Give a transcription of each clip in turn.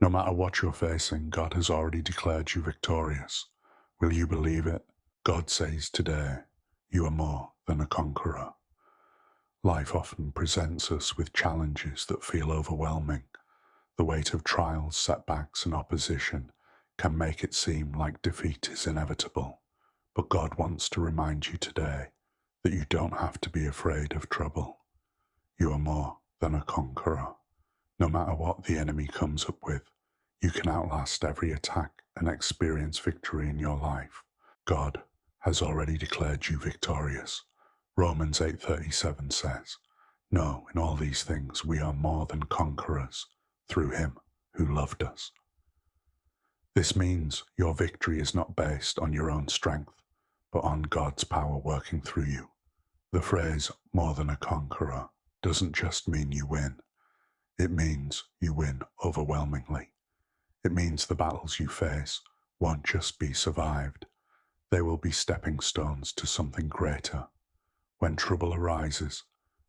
No matter what you're facing, God has already declared you victorious. Will you believe it? God says today, you are more than a conqueror. Life often presents us with challenges that feel overwhelming. The weight of trials, setbacks, and opposition can make it seem like defeat is inevitable. But God wants to remind you today that you don't have to be afraid of trouble. You are more than a conqueror. No matter what the enemy comes up with, you can outlast every attack and experience victory in your life. God has already declared you victorious. Romans 8:37 says, "No, in all these things we are more than conquerors through him who loved us." This means your victory is not based on your own strength, but on God's power working through you. The phrase "more than a conqueror" doesn't just mean you win. It means you win overwhelmingly. It means the battles you face won't just be survived. They will be stepping stones to something greater. When trouble arises,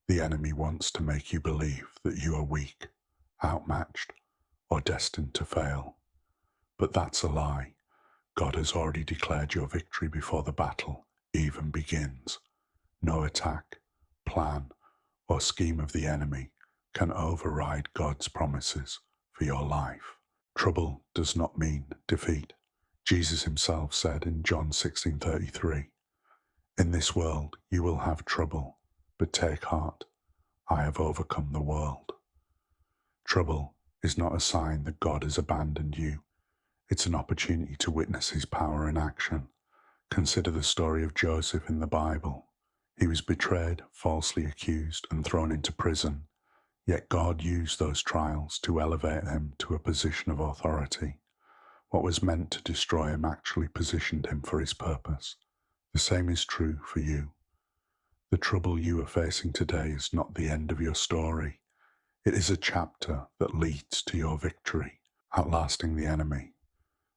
the enemy wants to make you believe that you are weak, outmatched, or destined to fail. But that's a lie. God has already declared your victory before the battle even begins. No attack, plan, or scheme of the enemy can override God's promises for your life. Trouble does not mean defeat. Jesus himself said in John 16:33, "In this world you will have trouble, but take heart, I have overcome the world." Trouble is not a sign that God has abandoned you. It's an opportunity to witness his power in action. Consider the story of Joseph in the Bible. He was betrayed, falsely accused, and thrown into prison. Yet God used those trials to elevate him to a position of authority. What was meant to destroy him actually positioned him for his purpose. The same is true for you. The trouble you are facing today is not the end of your story. It is a chapter that leads to your victory, outlasting the enemy.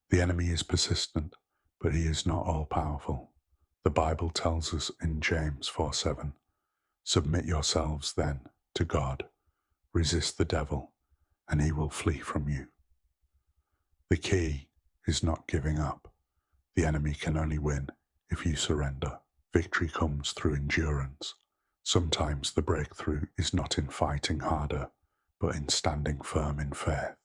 The enemy is persistent, but he is not all-powerful. The Bible tells us in James 4:7, "Submit yourselves then to God. Resist the devil, and he will flee from you." The key is not giving up. The enemy can only win if you surrender. Victory comes through endurance. Sometimes the breakthrough is not in fighting harder, but in standing firm in faith.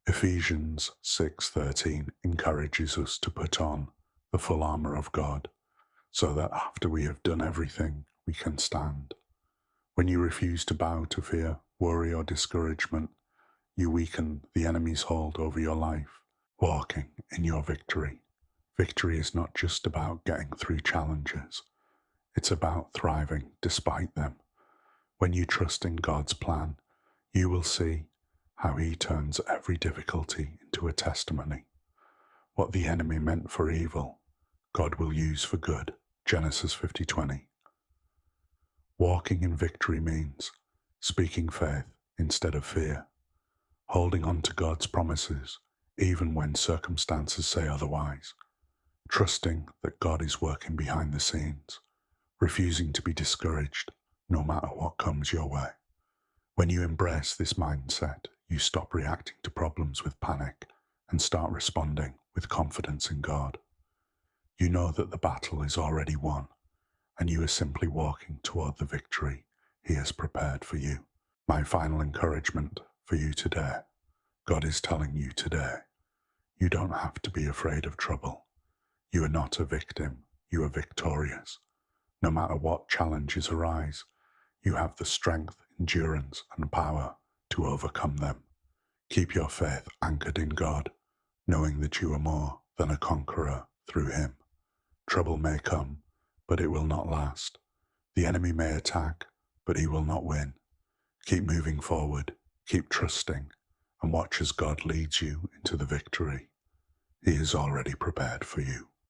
Ephesians 6:13 encourages us to put on the full armor of God, so that after we have done everything, we can stand. When you refuse to bow to fear, worry, or discouragement, you weaken the enemy's hold over your life, walking in your victory. Victory is not just about getting through challenges. It's about thriving despite them. When you trust in God's plan, you will see how he turns every difficulty into a testimony. What the enemy meant for evil, God will use for good. Genesis 50:20. Walking in victory means speaking faith instead of fear, holding on to God's promises even when circumstances say otherwise, trusting that God is working behind the scenes, refusing to be discouraged no matter what comes your way. When you embrace this mindset, you stop reacting to problems with panic and start responding with confidence in God. You know that the battle is already won, and you are simply walking toward the victory he has prepared for you. My final encouragement for you today: God is telling you today, you don't have to be afraid of trouble. You are not a victim, you are victorious. No matter what challenges arise, you have the strength, endurance, and power to overcome them. Keep your faith anchored in God, knowing that you are more than a conqueror through him. Trouble may come, but it will not last. The enemy may attack, but he will not win. Keep moving forward, keep trusting, and watch as God leads you into the victory he has already prepared for you.